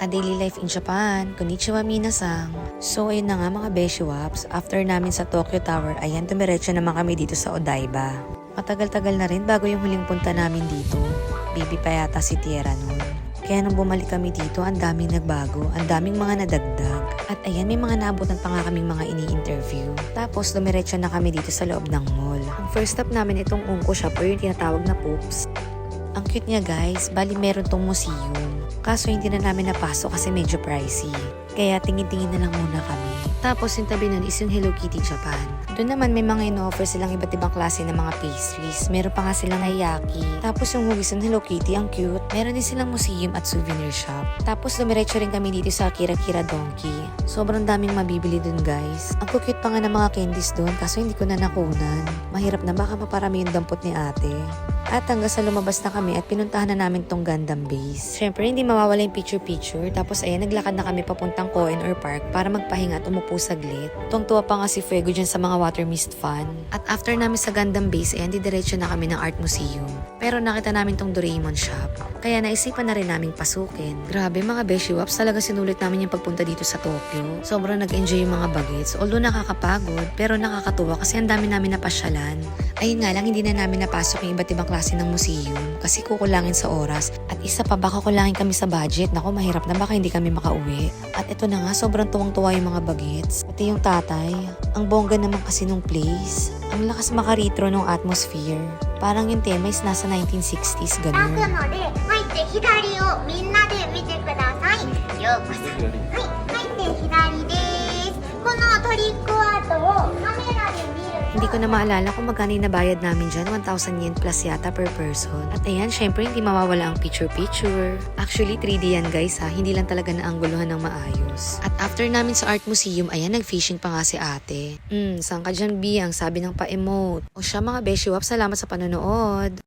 A Daily Life in Japan. Konnichiwa minasan. So ayun na nga mga beshiwaps, after namin sa Tokyo Tower, ayan dumiretso naman kami dito sa Odaiba. Matagal-tagal na rin bago yung huling punta namin dito. Baby pa yata si Tierra nun. Kaya nung bumalik kami dito, ang daming nagbago, ang daming mga nadagdag. At ayan, may mga naabutan pa nga kaming mga ini-interview. Tapos dumiretso na kami dito sa loob ng mall. Ang first stop namin itong Unko Shop or yung tinatawag na Poops. Ang cute niya guys, bali meron tong museum. Kaso hindi na namin napasok kasi medyo pricey. Kaya tingin-tingin na lang muna kami. Tapos yung tabi nun is yung Hello Kitty Japan. Doon naman may mga ino-offer silang iba't ibang klase ng mga pastries. Meron pa nga silang hayaki. Tapos yung hugis ng Hello Kitty, ang cute. Meron din silang museum at souvenir shop. Tapos dumiretso rin kami dito sa Kira Kira Donkey. Sobrang daming mabibili dun guys. Ang cute pa nga ng mga candies dun kaso hindi ko na nakunan. Mahirap na baka maparami yung dampot ni ate. At hanggang sa lumabas na kami at pinuntahan na namin tong Gundam base. Syempre hindi mawawala yung picture-picture. Tapos ayan naglakad na kami papuntang Koen or Park para magpahinga at umupo saglit. Tuwang-tuwa pa nga si Fuego dyan sa mga water mist fun. At after namin sa Gundam base, ayan didiretso na kami ng art museum. Pero nakita namin tong Doraemon shop. Kaya naisipan na rin naming pasukin. Grabe mga beshiwaps, talaga sinulit namin yung pagpunta dito sa Tokyo. Sobrang nag-enjoy yung mga bagets. Although nakakapagod, pero nakakatuwa kasi ang dami namin napasyalan. Ayun nga lang, hindi na namin napasok yung iba't ibang klase ng museum kasi kukulangin sa oras. At isa pa, baka kulangin kami sa budget. Naku, mahirap na baka hindi kami makauwi. At ito na nga, sobrang tuwang-tuwa yung mga bagets. Pati yung tatay. Ang bongga naman kasi nung place. Ang lakas makaretro ng atmosphere. Parang yung tema is nasa 1960s, ganun. 開くので入って左をみんなで見てください。ようこそ。はい、入って左です。このトリックアートをカメラで見ると Hindi ko na maalala kung magkano yung nabayad namin dyan, 1,000 yen plus yata per person. At ayan, syempre hindi mawawala ang picture-picture. Actually, 3D yan guys ha, hindi lang talaga naangguluhan ng maayos. At after namin sa art museum, ayan, nag-fishing pa nga si ate. Saan ka dyan, B? Ang sabi ng pa-emote. O siya mga beshiwap, salamat sa panonood.